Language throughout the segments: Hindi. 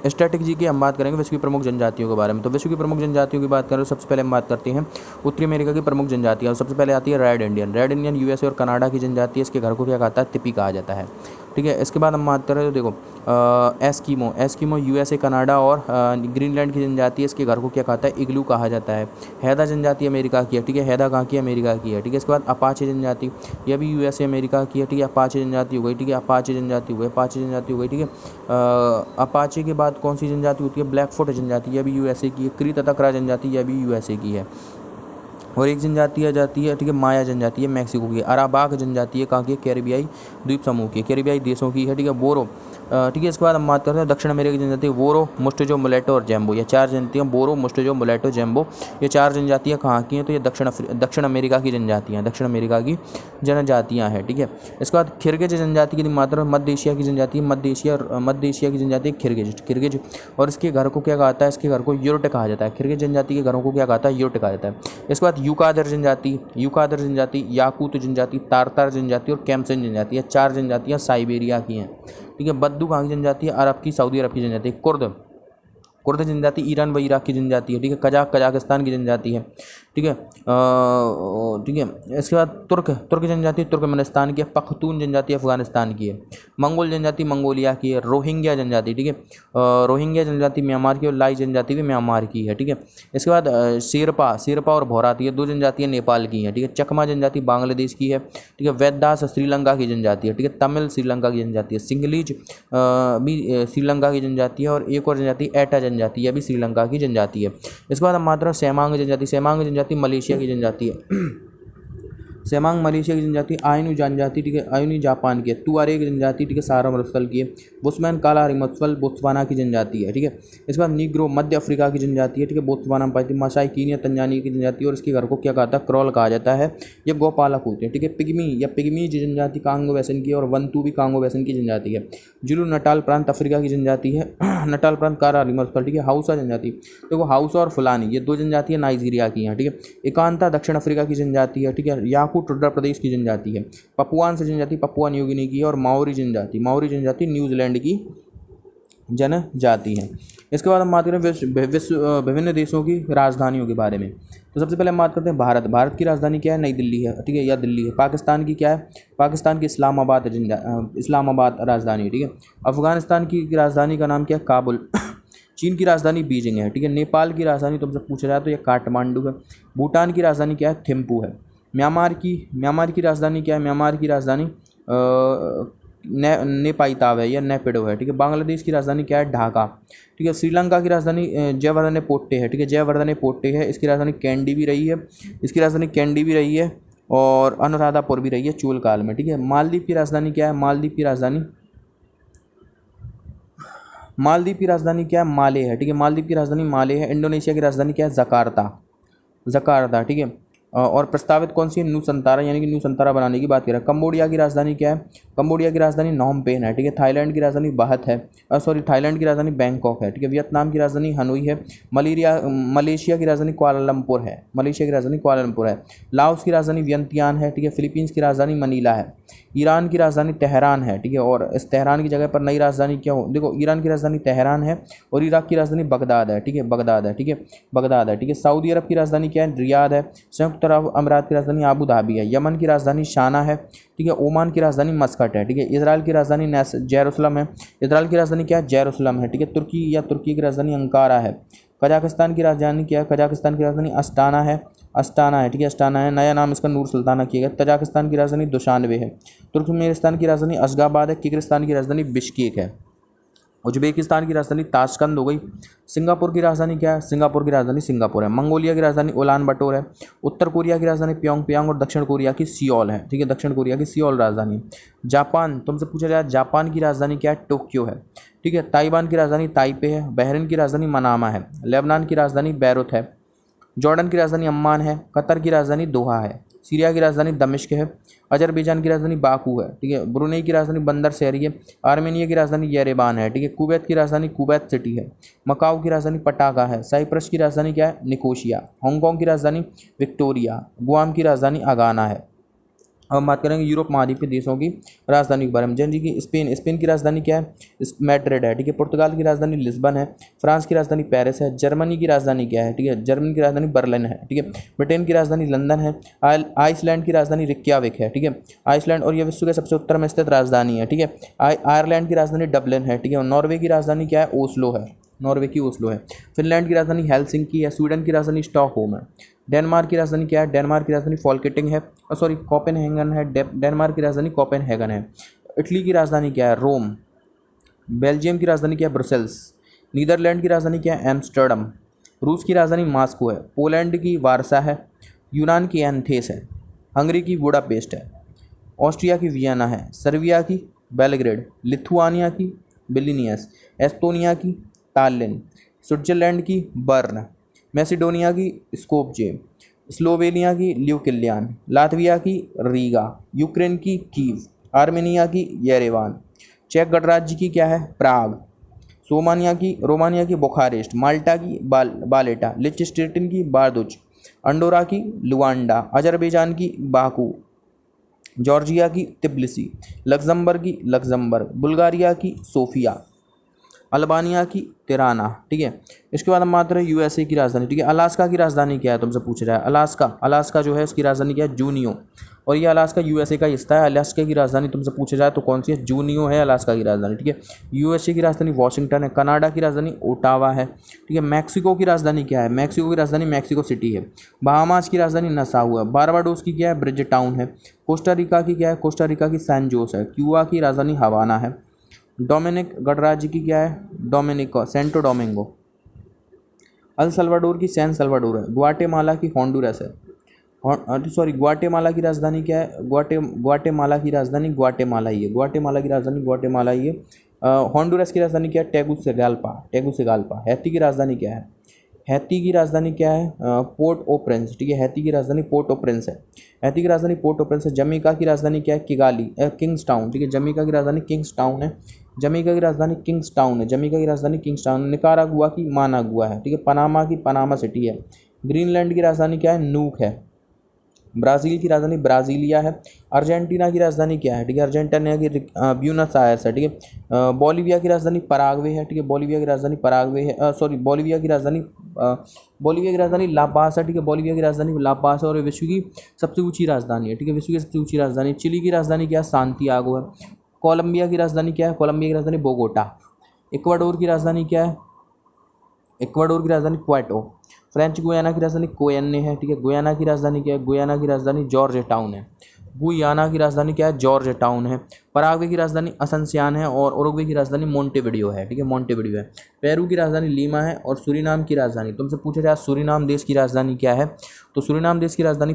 स्ट्रैटेजी की हम बात करेंगे विश्व की प्रमुख जनजातियों के बारे में। तो विश्व की प्रमुख जनजातियों की बात करें तो सबसे पहले हम बात करते हैं उत्तरी अमेरिका की प्रमुख जनजातियाँ। सबसे पहले आती है red Indian. Red Indian USA और कनाडा की जनजाति है। इसके घर को क्या कहता है, तिपी कहा जाता है। ठीक है, इसके बाद हम बात करें तो देखो एस्किमो। एस्किमो यूएसए, कनाडा और ग्रीनलैंड की जनजाति है। इसके घर को क्या कहता है, इग्लू कहा जाता है। हैदा जनजाति अमेरिका की है। ठीक है, हैदा कहाँ की है, अमेरिका की है। ठीक है, इसके बाद अपाचे जनजाति, यह भी यूएसए अमेरिका की है। ठीक है, अपाचे जनजाति हो गई। ठीक है, अपाचे जनजाति हो गई, अपाचे जनजाति हो गई। ठीक है, अपाचे के बाद कौन सी जनजाति होती है, ब्लैकफुट जनजाति, यह भी यूएसए की है। क्री तथा क्रा जनजाति, यह भी यूएसए की है। और एक जनजाति आ जाती है, ठीक है, माया जनजाति है, मैक्सिको की। अराबाक जनजाति है, कहाँ की है, कैरिबियाई द्वीप समूह की, कैरिबियाई देशों की है। ठीक है, बोरो। ठीक है, इसके बाद हम बात करते हैं दक्षिण अमेरिका की जनजाति, बोरो, मुस्टेजो, मुलेटो और जैम्बो। ये चार जनजातियाँ, बोरो, मुस्टेजो, मुलेटो, जैम्बो, ये चार जनजातियाँ कहाँ की हैं, तो ये दक्षिण अमेरिका की जनजातियाँ, दक्षिण अमेरिका की जनजातियाँ हैं। ठीक है, इसके बाद खिरगिज जनजाति की मात्र मध्य एशिया की जनजाति, मध्य एशिया की जनजाति खिरगिज। और इसके घर को क्या कहता है, इसके घर को युर्ट कहा जाता है। खिरगिज जनजाति के घरों को क्या कहता है, युर्ट कहा जाता है। इसके बाद यूकादर जनजाति, याकूत जनजाति, तारतार जनजाति और कैम्सन जनजाति, ये चार जनजातियाँ साइबेरिया की हैं। ठीक है, बद्दू कहाँ की जनजाति है, अरब की, सऊदी अरब की जनजाति। कुर्द जनजाति ईरान व इराक की जनजाति है। ठीक है, कजाकिस्तान की जनजाति है। ठीक है, ठीक है, इसके बाद तुर्क जनजाति तुर्कमेनिस्तान की है। पख्तून जनजाति अफगानिस्तान की है। मंगोल जनजाति मंगोलिया की है। रोहिंग्या जनजाति, ठीक है, रोहिंग्या जनजाति म्यांमार की और लाई जनजाति भी म्यांमार की है। ठीक है, इसके बाद शेरपा और भौराती, ये दो जनजातियाँ नेपाल की हैं। ठीक है, चकमा जनजाति बांग्लादेश की है। ठीक है, वैदास श्रीलंका की जनजाति है। ठीक है, तमिल श्रीलंका की जनजाति है। सिंगलीज भी श्रीलंका की जनजाति है। और एक और जनजाति एटा जनजाति, यह भी श्रीलंका की जनजाति है। इसके बाद हम मात्रा सेमांग जनजाति मलेशिया की जनजाति है। सेमांग मलेशिया की जनजाति। आयनू जनजाति, ठीक है, आयनी जापान की है। तुआरेग जनजाति, ठीक है, सहारा मरुस्थल की है। बुस्मैन काला रिमत्सल बोत्सवाना की जनजाति है। ठीक है, इसके बाद नीग्रो मध्य अफ्रीका की जनजाति है। ठीक है, बोत्सवाना में पाती। मासाई कीनिया तंजानिया की जनजाति और इसके घर को क्या कहता है, क्रॉल कहा जाता है। ये गौपालक होते हैं। ठीक है, पिग्मी जनजाति कांगो वैसन की है और वंतू भी कांगो वैसन की जनजाति है। जुलू नटाल प्रांत अफ्रीका की जनजाति है। नटाल प्रांत काला रिमत्सल। ठीक है, हाउसा जनजाति, देखो हाउसा और फुलानी, ये दो जनजातियाँ नाइजीरिया की हैं। ठीक है, एकांता दक्षिण अफ्रीका की जनजाति है। ठीक है, याकूट उत्तर प्रदेश की जनजाति है। पपुआन से जनजाति पपुआ न्यू गिनी की है। और माओरी जनजाति न्यूजीलैंड की जनजाति है। इसके बाद हम बात करें विभिन्न देशों की राजधानियों के बारे में। तो सबसे पहले हम बात करते हैं भारत की राजधानी क्या है, नई दिल्ली है। ठीक है, या दिल्ली है। पाकिस्तान की क्या है, पाकिस्तान की इस्लामाबाद राजधानी है। ठीक है, अफगानिस्तान की राजधानी का नाम क्या है, काबुल। चीन की राजधानी बीजिंग है। ठीक है, नेपाल की राजधानी तुमसे पूछा जाए तो यह काठमांडू है। भूटान की राजधानी क्या है, थिम्पू है। म्यांमार की राजधानी क्या है, म्यांमार की राजधानी नेपाइताव है या नेपिडो है। ठीक है, बांग्लादेश की राजधानी क्या है, ढाका। ठीक है, श्रीलंका की राजधानी जयवर्धने पोट्टे है। ठीक है, जयवर्धने पोट्टे है। इसकी राजधानी कैंडी भी रही है। और अनुराधापुर भी रही है चोल काल में। ठीक है, मालदीव की राजधानी क्या है, मालदीव की राजधानी क्या है, माले है। ठीक है, मालदीव की राजधानी माले है। इंडोनेशिया की राजधानी क्या है, जकार्ता। ठीक है, और प्रस्तावित कौन सी है, नूसंतारा, यानी कि नूसंतारा बनाने की बात कर रहा है। कंबोडिया की राजधानी क्या है, कंबोडिया की राजधानी नॉम पेन है। ठीक है, थाईलैंड की राजधानी बाहत है। थाईलैंड की राजधानी बैंकॉक है। ठीक है, वियतनाम की राजधानी हनोई है। मलेशिया की राजधानी कुआलालंपुर है। लाओस की राजधानी वियंतियान है। ठीक है, फिलीपींस की राजधानी मनीला है। ईरान की राजधानी तेहरान है। ठीक है, और इस तेहरान की जगह पर नई राजधानी क्या हो, देखो ईरान की राजधानी तेहरान है और इराक की राजधानी बगदाद है। ठीक है, बगदाद है। ठीक है, सऊदी अरब की राजधानी क्या है, रियाद है। संयुक्त अरब अमीरात की राजधानी आबू धाबी है। यमन की राजधानी शाना है। ठीक है, ओमान की राजधानी मस्कट है। ठीक है, इजराइल की राजधानी जेरूसलम है। इजराइल की राजधानी क्या है, जेरूसलम है। ठीक है, तुर्की की राजधानी अंकारा है। कजाकिस्तान की राजधानी क्या है, कजाकिस्तान की राजधानी अस्टाना है। ठीक है, अस्टाना है। नया नाम इसका नूर सुल्ताना किया गया। तजाकिस्तान की राजधानी दुशानबे है। तुर्कमेनिस्तान की राजधानी अशगाबाद है। किर्गिस्तान की राजधानी बिश्केक है। उज्बेकिस्तान की राजधानी ताशकंद हो गई। सिंगापुर की राजधानी क्या है, सिंगापुर की राजधानी सिंगापुर है। मंगोलिया की राजधानी उलान बटोर है। उत्तर कोरिया की राजधानी प्योंगयांग और दक्षिण कोरिया की सियोल है। ठीक है, दक्षिण कोरिया की सियोल राजधानी। जापान, तुमसे पूछा जाए जापान की राजधानी क्या है, टोक्यो है। ठीक है, ताइवान की राजधानी ताइपे है। बहरीन की राजधानी मनामा है। लेबनान की राजधानी बैरूत है। जॉर्डन की राजधानी अम्मान है। कतर की राजधानी दोहा है। सीरिया की राजधानी दमिश्क है। अजरबैजान की राजधानी बाकू है। ठीक है, ब्रुनेई की राजधानी बंदर शहरी है। आर्मेनिया की राजधानी येरेबान है। ठीक है, कुवैत की राजधानी कुवैत सिटी है। मकाऊ की राजधानी पटाका है। साइप्रस की राजधानी क्या है, निकोशिया। हांगकांग की राजधानी विक्टोरिया। गुआम की राजधानी अगाना है। अब हम बात करेंगे यूरोप महाद्वीप के देशों की राजधानी के बारे में। जैसे कि स्पेन की राजधानी क्या है? मैड्रिड है, ठीक है। पुर्तगाल की राजधानी लिस्बन है। फ्रांस की राजधानी पेरिस है। जर्मनी की राजधानी क्या है? ठीक है, जर्मनी की राजधानी बर्लिन है, ठीक है। ब्रिटेन की राजधानी लंदन है। आइसलैंड की राजधानी रिक्याविक है, ठीक है। आइसलैंड और यह विश्व के सबसे उत्तर में स्थित राजधानी है, ठीक है। आयरलैंड की राजधानी डबलिन है, ठीक है। और नॉर्वे की राजधानी क्या है? ओस्लो है, नॉर्वे की ओस्लो है। फिनलैंड की राजधानी हेलसिंकी है। स्वीडन की राजधानी स्टॉकहोम है। डेनमार्क की राजधानी क्या है? डेनमार्क की राजधानी फॉल्केटिंग है, सॉरी कोपेनहेगन है। डेनमार्क की राजधानी कोपेनहेगन है। इटली की राजधानी क्या है? रोम। बेल्जियम की राजधानी क्या है? ब्रुसेल्स। नीदरलैंड की राजधानी क्या है? एम्स्टर्डम। रूस की राजधानी मॉस्को है। पोलैंड की वारसा है। यूनान की एथेंस है। हंगरी की बुडापेस्ट है। ऑस्ट्रिया की वियना है। सर्बिया की बेलग्रेड। लिथुआनिया की विल्नियस। एस्टोनिया की टालिन। स्विट्जरलैंड की बर्न। मैसिडोनिया की स्कोपजे। स्लोवेनिया की ल्यूकिलियान। लातविया की रीगा। यूक्रेन की कीव। आर्मेनिया की येरेवान। चेक गणराज्य की क्या है? प्राग। रोमानिया की बुखारेस्ट। माल्टा की बालेटा। लिechtenstein की बारदुच। अंडोरा की लुआंडा। अजरबैजान की बाकू। जॉर्जिया की तिब्लिसी। लक्जमबर्ग की लक्जमबर्ग। बुल्गारिया की सोफिया। अल्बानिया की तिराना, ठीक है। इसके बाद हम बात करें यूएसए की राजधानी, ठीक है। अलास्का की राजधानी क्या है? तुमसे पूछ रहा है। अलास्का जो है उसकी राजधानी क्या है? जूनियो। और ये अलास्का यूएसए का हिस्सा है। अलास्का की राजधानी तुमसे पूछा जाए तो कौन सी है? जूनियो है अलास्का की राजधानी, ठीक है। यूएसए की राजधानी वॉशिंगटन है। कनाडा की राजधानी ओटावा है, ठीक है। मैक्सिको की राजधानी क्या है? मैक्सिको की राजधानी मैक्सिको सिटी है। बहामास की राजधानी नसाउ है। बारबाडोस की क्या है? ब्रिज टाउन है। कोस्टा रिका की क्या है? कोस्टा रिका की सैन जोस है। क्यूबा की राजधानी हवाना है। डोमिनिक गणराज्य की क्या है? Domenico Santo Domingo. El Salvador की सैन सल्वाडोर है। ग्वाटेमाला की होंडुरस है। सॉरी, ग्वाटेमाला की राजधानी क्या है? ग्वाटेमाला की राजधानी ग्वाटेमाला ही है। ग्वाटेमाला की राजधानी ग्वाटेमाला ही है। होंडुरस की राजधानी क्या है? टेगुसिगाल्पा। हैती की राजधानी क्या है? हैती की राजधानी क्या है? पोर्ट ओ प्रिंस, ठीक है। हैती की राजधानी पोर्ट ओ प्रिंस है। हैती की राजधानी पोर्ट ओ प्रिंस है। जमैका की राजधानी क्या है? किंग्सटाउन, ठीक है। जमैका की राजधानी किंग्सटाउन है। जमैका की राजधानी किंग्सटाउन। निकारागुआ की मानागुआ है, ठीक है। पनामा की पनामा सिटी है। ग्रीनलैंड की राजधानी क्या है? नूक है। ब्राज़ील की राजधानी ब्राज़ीलिया है। अर्जेंटीना की राजधानी क्या है? ठीक है, अर्जेंटीना की ब्यूनस आयर्स है, ठीक है। बोलिविया की राजधानी पराग्वे है, ठीक है। बोलिविया की राजधानी पराग्वे है। सॉरी, बोलिविया की राजधानी लापास है, ठीक है। बोलिविया की राजधानी लापास है और विश्व की सबसे ऊंची राजधानी है, ठीक है। विश्व की सबसे ऊंची राजधानी। चिली की राजधानी क्या है? सांतियागो है। कोलंबिया की राजधानी क्या है? कोलंबिया की राजधानी बोगोटा। इक्वाडोर की राजधानी क्या है? इक्वाडोर की राजधानी क्वेटो। फ्रेंच गुयाना की राजधानी कोयन्ने है, ठीक है। गुयाना की राजधानी क्या है? गुयाना की राजधानी जॉर्ज टाउन है। गुयाना की राजधानी क्या है? जॉर्ज टाउन है। पराग्वे की राजधानी असनसियान है और उरुग्वे की राजधानी मोंटेविडियो है, ठीक है। मोंटेविडियो है। पेरू की राजधानी लीमा है और सूरीनाम की राजधानी, तुमसे पूछा जाए सूरीनाम देश की राजधानी क्या है, तो सूरीनाम देश की राजधानी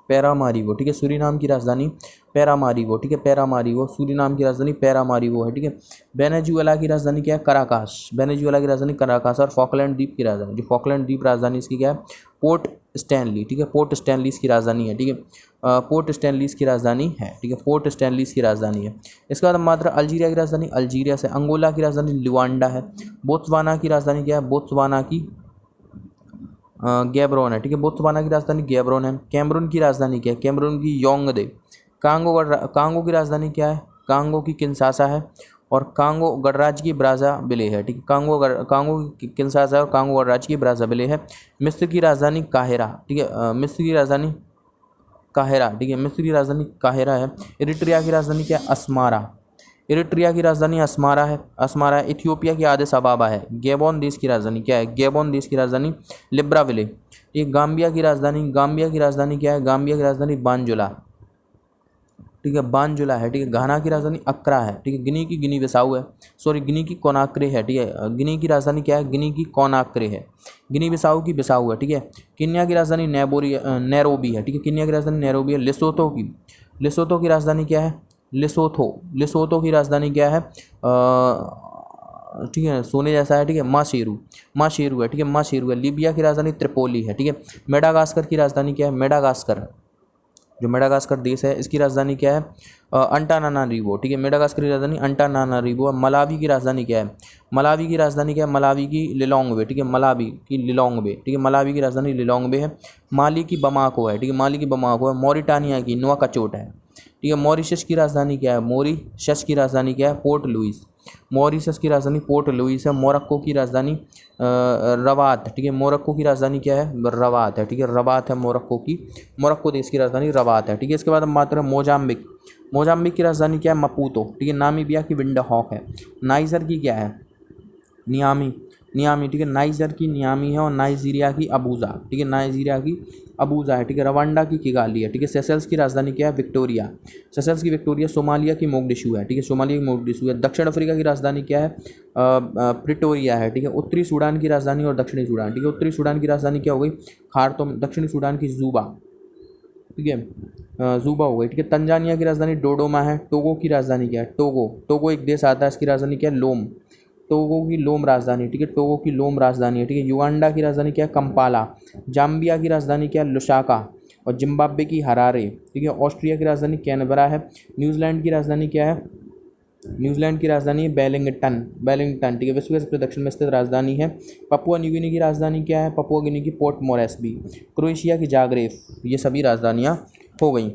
पैरामारीवो, ठीक है। सूरीनाम की राजधानी पैरामारीवो, ठीक है। पैरामारीवो, सूरीनाम की राजधानी पैरामारीवो है, ठीक है। वेनेजुएला की राजधानी क्या है? कराकास। वेनेजुएला की राजधानी कराकास। और फॉकलैंड द्वीप की राजधानी, जो फॉकलैंड द्वीप राजधानी इसकी क्या है? पोर्ट स्टैनली, ठीक है। पोर्ट स्टैनली इसकी राजधानी है, ठीक है। पोर्ट स्टैनली इसकी राजधानी है, ठीक है। पोर्ट स्टैनली इसकी राजधानी है। इसके बाद मात्र अल्जीरिया की राजधानी अल्जीरिया से। अंगोला की राजधानी लुआंडा है। बोत्सवाना की राजधानी क्या है? बोत्सवाना की गैब्रोन है, ठीक है। बोत्सवाना की राजधानी गैब्रोन है। कैमरून की राजधानी क्या है? कैमरून की योंगदे। कांगो की राजधानी क्या है? कांगो की किंशासा है। और कांगो गणराज्य की ब्राज़ाविले है, ठीक है। कांगो की किंशासा और कांगो गणराज्य की ब्राज़ाविले है। मिस्र की राजधानी काहिरा, ठीक है। मिस्र की राजधानी काहिरा, ठीक है। मिस्र की राजधानी काहिरा है। इरिट्रिया की राजधानी क्या है? अस्मारा। इरिट्रिया की राजधानी अस्मारा है। इथियोपिया की आदिस अबाबा है। गैबोन देश की राजधानी क्या है? गैबोन देश की राजधानी लिब्राविले। ये गाम्बिया की राजधानी क्या है? गाम्बिया की राजधानी बांजुला, ठीक है। बांजुला है, ठीक है। घाना की राजधानी अक्रा है, ठीक है। गिनी की गिनी बिसाऊ है, सॉरी गिनी की कोनाक्रे है, ठीक है। गिनी की राजधानी क्या है? गिनी की कोनाक्रे है। गिनी बिसाऊ की बिसाऊ है, ठीक है। किन्या की राजधानी नैरोबी है, ठीक है। किन्या की राजधानी नैरोबी है। लिसोतो की राजधानी क्या है? लिसोतो की राजधानी क्या है? ठीक है, सोने जैसा है, ठीक है। माशेरू है, ठीक है। माशेरू है। लीबिया की राजधानी त्रिपोली है, ठीक है। मेडागास्कर की राजधानी क्या है? जो मेडागास्कर देश है इसकी राजधानी क्या है? अंटानानारिवो। ठीक है, मेडागास्कर की राजधानी अंटानानारिवो। मलावी की राजधानी क्या है? मलावी की राजधानी क्या है? मलावी की लिलोंगवे। ठीक है, मलावी की लिलोंगवे। ठीक है, मलावी की राजधानी लिलोंगवे है। माली की बमाको है। ठीक है, माली की बमाको है। मॉरिटानिया की नोआकचोट है। ठीक है, मॉरिशस की राजधानी क्या है? मॉरिशस की राजधानी क्या है? Port Louis. मॉरिशस की राजधानी पोर्ट लुइस है। मोरक्को की राजधानी रबात। ठीक है, मोरक्को की राजधानी क्या है? रबात है। ठीक है, रबात है मोरक्को की, मोरक्को देश की राजधानी रबात है। ठीक है, इसके बाद हम बात करें मोजाम्बिक। मोजाम्बिक की राजधानी क्या है? मपूतो। ठीक है, नामीबिया की विंडहॉक है। नाइजर की क्या है? नियामी। नियामी। ठीक है, नाइजर की नियामी है और नाइजीरिया की अबूजा। ठीक है, नाइजीरिया की अबूजा है। ठीक है, रवांडा की किगाली है। ठीक है, सेशल्स की राजधानी क्या है? विक्टोरिया। सेशल्स की विक्टोरिया। सोमालिया की मोगडिशु है। ठीक है, सोमालिया की मोगडिशु है। दक्षिण अफ्रीका की राजधानी क्या है? प्रिटोरिया है। ठीक है, उत्तरी सूडान की राजधानी और दक्षिणी सूडान। ठीक है, उत्तरी सूडान की राजधानी क्या हो गई? खार्तूम। दक्षिणी सूडान की जूबा। ठीक है, जूबा हो गई। ठीक है, तंजानिया की राजधानी डोडोमा है। टोगो की राजधानी क्या है? टोगो। टोगो एक देश आता है, इसकी राजधानी क्या है? लोम। टोगो की लोम राजधानी। ठीक है, टोगो की लोम राजधानी है। ठीक है, युगांडा की राजधानी क्या है? कंपाला। जाम्बिया की राजधानी क्या है? लुसाका। और जिम्बाब्वे की हरारे। ठीक है, ऑस्ट्रिया की राजधानी कैनबरा है। न्यूजीलैंड की राजधानी क्या है? न्यूजीलैंड की राजधानी है वेलिंगटन। वेलिंगटन। ठीक है, विश्व के सबसे दक्षिण में स्थित राजधानी है। पपुआ न्यू गिनी की राजधानी क्या है? पपुआ गिनी की पोर्ट मोरेस्बी। क्रोएशिया की जाग्रेब। ये सभी राजधानियाँ हो गई।